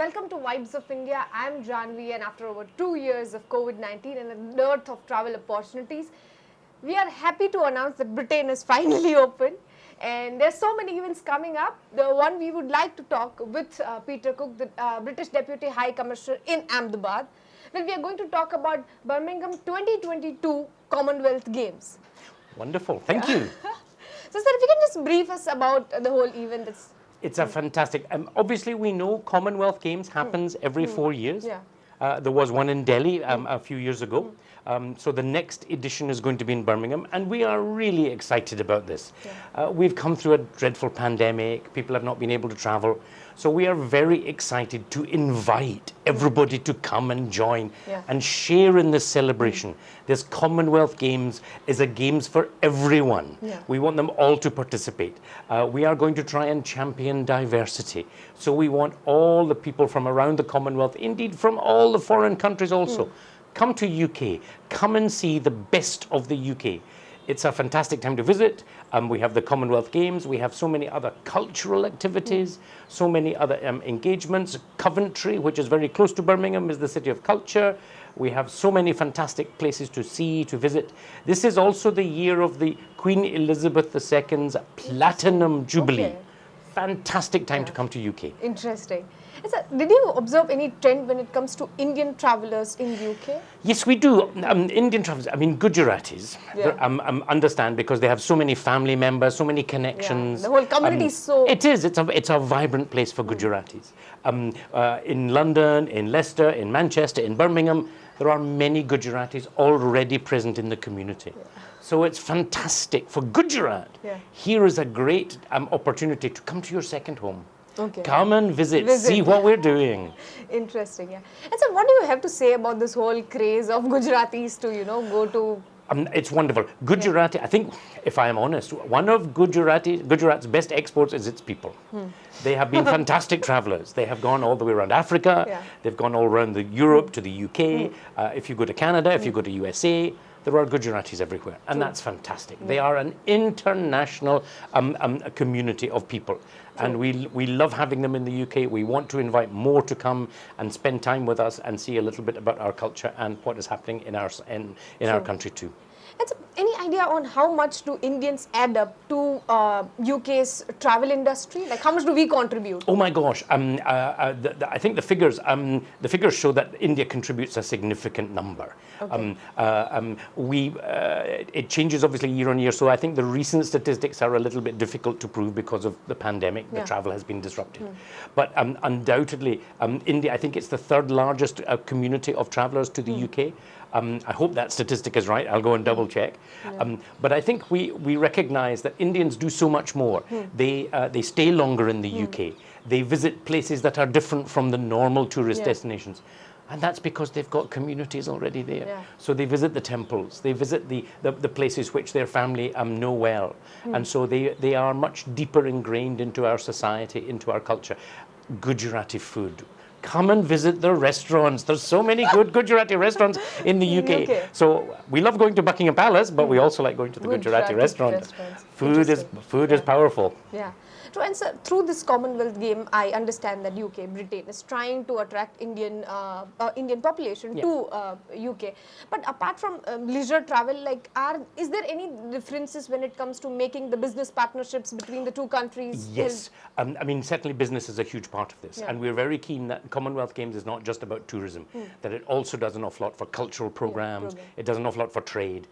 welcome to Vibes of India. I'm Janvi, and after over 2 years of COVID-19 and a dearth of travel opportunities, we are happy to announce that Britain is finally open. And there's so many events coming up. The one we would like to talk with Peter Cook, the British Deputy High Commissioner in Ahmedabad. Well, we are going to talk about Birmingham 2022 Commonwealth Games. Wonderful, thank you. So, sir, if you can just brief us about the whole event. It's a fantastic, obviously we know Commonwealth Games happens every 4 years. Yeah. There was one in Delhi a few years ago. So the next edition is going to be in Birmingham, and we are really excited about this. Yeah. We've come through a dreadful pandemic, people have not been able to travel. So we are very excited to invite everybody to come and join and share in this celebration. This Commonwealth Games is a games for everyone. Yeah. We want them all to participate. We are going to try and champion diversity. So we want all the people from around the Commonwealth, indeed from all the foreign countries also, come to UK, come and see the best of the UK. It's a fantastic time to visit. We have the Commonwealth Games. We have so many other cultural activities, so many other engagements. Coventry, which is very close to Birmingham, is the city of culture. We have so many fantastic places to see, to visit. This is also the year of the Queen Elizabeth II's Platinum Jubilee. Okay. Fantastic time to come to UK. Interesting. And sir, did you observe any trend when it comes to Indian travelers in UK? Yes, we do. Indian travelers, I mean, Gujaratis, understand because they have so many family members, so many connections. The whole community is so... It is. It's a vibrant place for Gujaratis. In London, in Leicester, in Manchester, in Birmingham, there are many Gujaratis already present in the community. Yeah. So it's fantastic for Gujarat. Yeah. Here is a great opportunity to come to your second home. Okay. Come and visit, see what we're doing. Interesting, yeah. And so what do you have to say about this whole craze of Gujaratis to, go to... It's wonderful. Gujarati, I think, if I am honest, one of Gujarat's best exports is its people. They have been fantastic travelers. They have gone all the way around Africa. Yeah. They've gone all around Europe to the UK. If you go to Canada, if you go to USA, there are Gujaratis everywhere, and that's fantastic. They are an international community of people, and we love having them in the UK. We want to invite more to come and spend time with us and see a little bit about our culture and what is happening in our country too. And so, any idea on how much do Indians add up to UK's travel industry? Like, how much do we contribute? Oh my gosh! I think the figures show that India contributes a significant number. Okay. It changes obviously year on year. So I think the recent statistics are a little bit difficult to prove because of the pandemic. The travel has been disrupted, but undoubtedly, India. I think it's the third largest community of travellers to the UK. I hope that statistic is right. I'll go and double check. Yeah. But I think we recognize that Indians do so much more. They stay longer in the UK. They visit places that are different from the normal tourist destinations. And that's because they've got communities already there. Yeah. So they visit the temples, they visit the places which their family know well. And so they are much deeper ingrained into our society, into our culture. Gujarati food. Come and visit the restaurants. There's so many good Gujarati restaurants in the UK. So we love going to Buckingham Palace, but we also like going to the Gujarati restaurant. Food is powerful. Yeah. And so through this Commonwealth game, I understand that Britain is trying to attract Indian population to UK. But apart from leisure travel, is there any differences when it comes to making the business partnerships between the two countries? Yes, I mean certainly business is a huge part of this, and we're very keen that Commonwealth Games is not just about tourism, that it also does an awful lot for cultural programs. It does an awful lot for trade.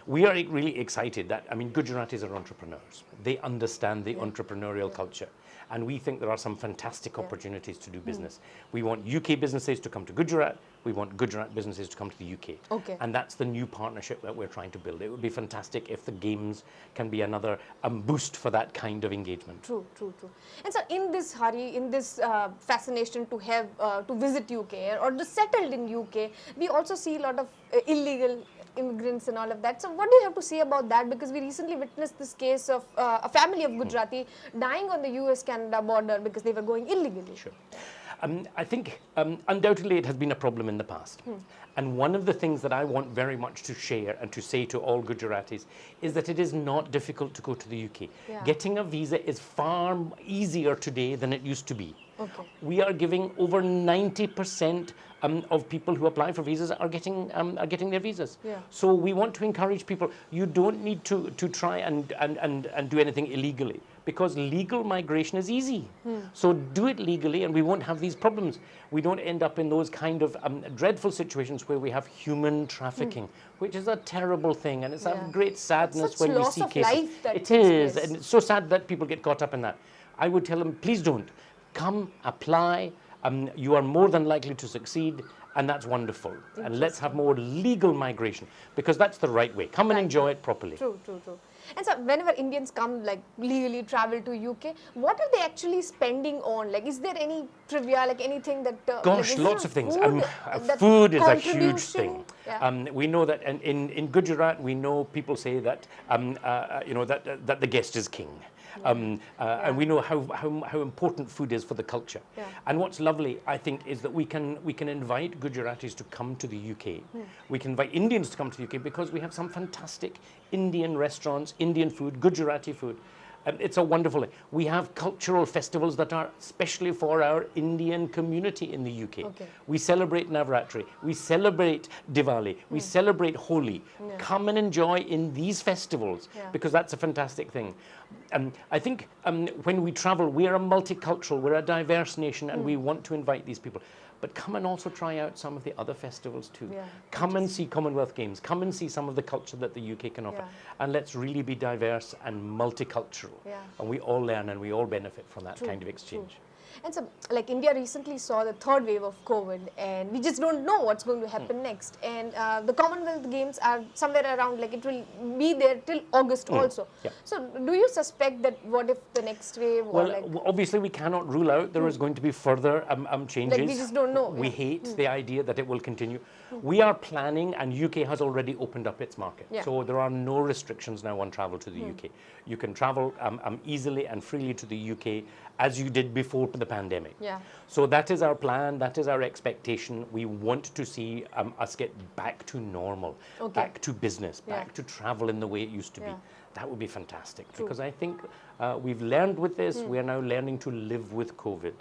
We are really excited that Gujaratis are entrepreneurs. They understand the entrepreneurial culture, and we think there are some fantastic opportunities to do business. We want UK businesses to come to Gujarat. We want Gujarat businesses to come to the UK. Okay. And that's the new partnership that we're trying to build. It would be fantastic if the Games can be another boost for that kind of engagement. True. And so in this hurry, in this fascination to have to visit UK or to settled in UK, we also see a lot of illegal immigrants and all of that. So what do you have to say about that? Because we recently witnessed this case of a family of Gujarati dying on the US-Canada border because they were going illegally. Sure. I think undoubtedly it has been a problem in the past. And one of the things that I want very much to share and to say to all Gujaratis is that it is not difficult to go to the UK. Yeah. Getting a visa is far easier today than it used to be. Okay. We are giving over 90% of people who apply for visas are getting their visas. Yeah. So we want to encourage people. You don't need to try and do anything illegally, because legal migration is easy. So do it legally and we won't have these problems. We don't end up in those kind of dreadful situations where we have human trafficking, which is a terrible thing, and it's a great sadness Such when we loss see of cases. life that It takes is, place. and it's so sad that people get caught up in that. I would tell them, please don't. Come, apply. You are more than likely to succeed, and that's wonderful. And let's have more legal migration, because that's the right way. Come and enjoy it properly. True. And so whenever Indians come, like legally travel to UK, what are they actually spending on? Like, is there any trivia, like anything that... Gosh, like, lots of things. That Food is a huge thing. Yeah. We know that in Gujarat, we know people say that that the guest is king. And we know how important food is for the culture. Yeah. And what's lovely, I think, is that we can invite Gujaratis to come to the UK. We can invite Indians to come to the UK because we have some fantastic Indian restaurants, Indian food, Gujarati food. It's a wonderful thing. We have cultural festivals that are especially for our Indian community in the UK. Okay. We celebrate Navratri, we celebrate Diwali, we celebrate Holi. Come and enjoy in these festivals, because that's a fantastic thing. I think when we travel, we are a multicultural, we're a diverse nation, and we want to invite these people. But come and also try out some of the other festivals too. Yeah, come and see Commonwealth Games. Come and see some of the culture that the UK can offer. Yeah. And let's really be diverse and multicultural. Yeah. And we all learn and we all benefit from that True, kind of exchange. And so, like, India recently saw the third wave of COVID, and we just don't know what's going to happen next. And the Commonwealth Games are somewhere around, like, it will be there till August also. Yeah. So, do you suspect that what if the next wave, or Well, like, obviously we cannot rule out there is going to be further changes. like, we just don't know? We hate the idea that it will continue. We are planning, and UK has already opened up its market. Yeah. So there are no restrictions now on travel to the UK. You can travel easily and freely to the UK as you did before the pandemic. Yeah. So that is our plan, that is our expectation. We want to see us get back to normal, back to business, back to travel in the way it used to be. That would be fantastic, because I think we've learned with this, we are now learning to live with COVID.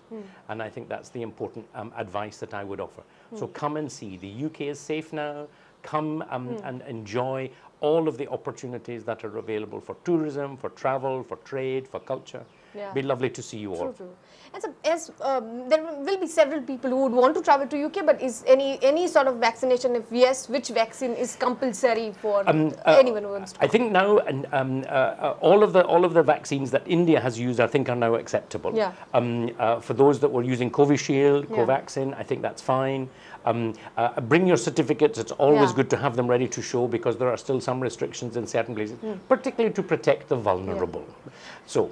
And I think that's the important advice that I would offer. So come and see, the UK is safe now. Come and enjoy all of the opportunities that are available for tourism, for travel, for trade, for culture. Yeah. Be lovely to see you all. True. And so, as there will be several people who would want to travel to UK, but is any sort of vaccination? If yes, which vaccine is compulsory for anyone who wants to? I think now all of the vaccines that India has used, I think, are now acceptable. Yeah. For those that were using Covishield, Covaxin, I think that's fine. Bring your certificates. It's always good to have them ready to show, because there are still some restrictions in certain places, particularly to protect the vulnerable. So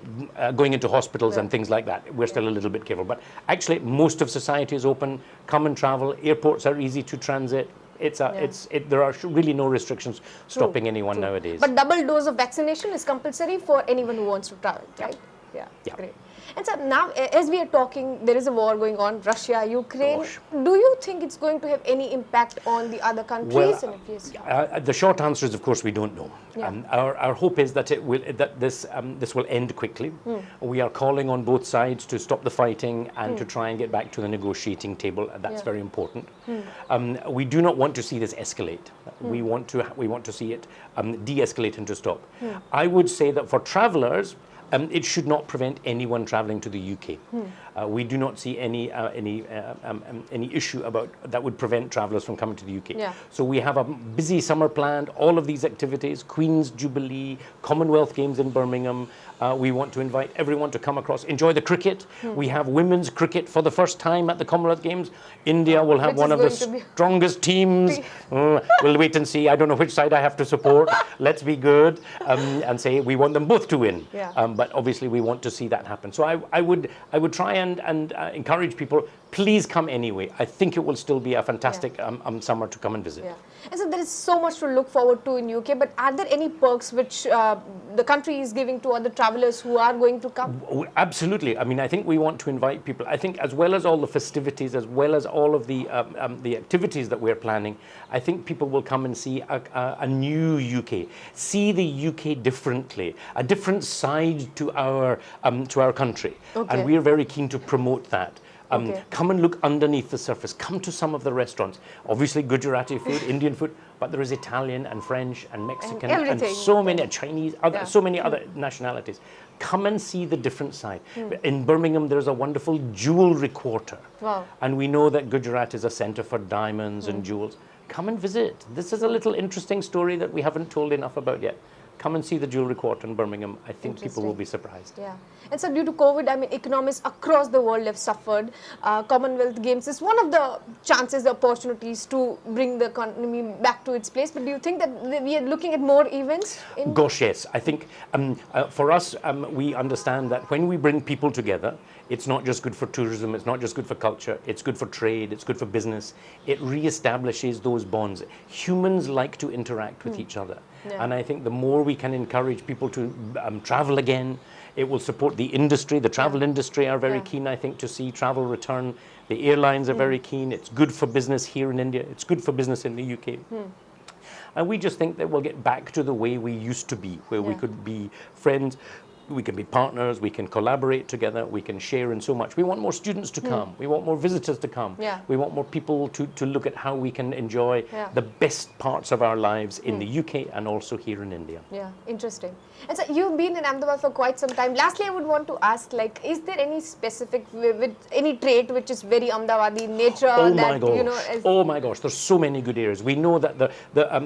going into hospitals and things like that, we're still a little bit careful. But actually, most of society is open. Come and travel. Airports are easy to transit. There are really no restrictions stopping anyone nowadays. But double dose of vaccination is compulsory for anyone who wants to travel, right? Yeah. Great. And so now, as we are talking, there is a war going on, Russia, Ukraine. Gosh. Do you think it's going to have any impact on the other countries? Well, and if yes, the short answer is, of course, we don't know. Yeah. Our hope is that this will end quickly. We are calling on both sides to stop the fighting and to try and get back to the negotiating table. That's very important. We do not want to see this escalate. We want to see it de-escalate and to stop. I would say that for travellers, it should not prevent anyone travelling to the UK. We do not see any issue about that would prevent travellers from coming to the UK. Yeah. So we have a busy summer planned, all of these activities, Queen's Jubilee, Commonwealth Games in Birmingham. We want to invite everyone to come across, enjoy the cricket. We have women's cricket for the first time at the Commonwealth Games. India will have one of the strongest teams. We'll wait and see. I don't know which side I have to support. Let's be good and say we want them both to win. Yeah. But obviously we want to see that happen. So I would try and encourage people, please come anyway. I think it will still be a fantastic summer to come and visit. Yeah. And so there is so much to look forward to in UK, but are there any perks which the country is giving to other travelers who are going to come? Absolutely. I mean, I think we want to invite people. I think as well as all the festivities, as well as all of the activities that we're planning, I think people will come and see a new UK, see the UK differently, a different side to our country. Okay. And we're very keen to promote that. Come and look underneath the surface. Come to some of the restaurants. Obviously Gujarati food, Indian food, but there is Italian and French and Mexican and so many Chinese, so many other nationalities. Come and see the different side. In Birmingham, there's a wonderful jewelry quarter. Wow. And we know that Gujarat is a center for diamonds and jewels. Come and visit. This is a little interesting story that we haven't told enough about yet. Come and see the jewelry quarter in Birmingham. I think people will be surprised. Yeah. And so due to COVID, I mean, economies across the world have suffered. Commonwealth Games is one of the chances, the opportunities to bring the economy back to its place. But do you think that we are looking at more events? Gosh, yes. I think for us, we understand that when we bring people together, it's not just good for tourism, it's not just good for culture, it's good for trade, it's good for business. It reestablishes those bonds. Humans like to interact with each other. Yeah. And I think the more we can encourage people to travel again, it will support the industry. The travel industry are very keen, I think, to see travel return. The airlines are very keen. It's good for business here in India. It's good for business in the UK. And we just think that we'll get back to the way we used to be, where we could be friends, we can be partners, we can collaborate together, we can share in so much. We want more students to come, we want more visitors to come, we want more people to look at how we can enjoy the best parts of our lives in the UK and also here in India. Yeah, interesting. And so you've been in Ahmedabad for quite some time. Lastly, I would want to ask, like, is there any specific, with any trait which is very Ahmedabadi in nature? Oh my gosh, you know, oh my gosh, there's so many good areas. We know that the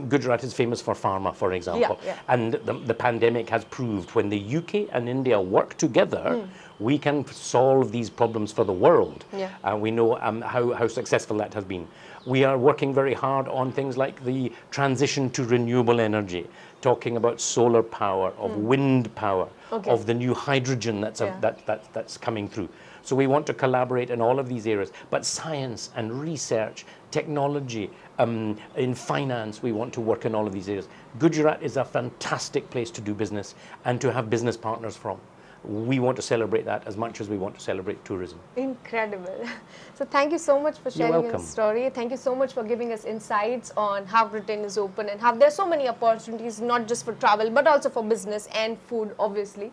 Gujarat is famous for pharma, for example, and the pandemic has proved when the UK and India work together, we can solve these problems for the world. And we know how successful that has been. We are working very hard on things like the transition to renewable energy, talking about solar power, of wind power, of the new hydrogen that's coming through. So we want to collaborate in all of these areas. But science and research, technology, in finance, we want to work in all of these areas. Gujarat is a fantastic place to do business and to have business partners from. We want to celebrate that as much as we want to celebrate tourism. Incredible. So thank you so much for sharing your story. Thank you so much for giving us insights on how Britain is open and how there's so many opportunities, not just for travel, but also for business and food, obviously.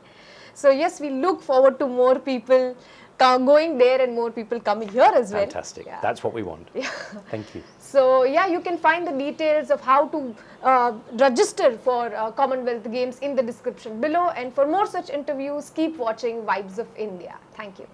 So yes, we look forward to more people going there and more people coming here as well. Fantastic. That's what we want. Thank you. So yeah, you can find the details of how to register for Commonwealth Games in the description below. And for more such interviews, keep watching Vibes of India. Thank you.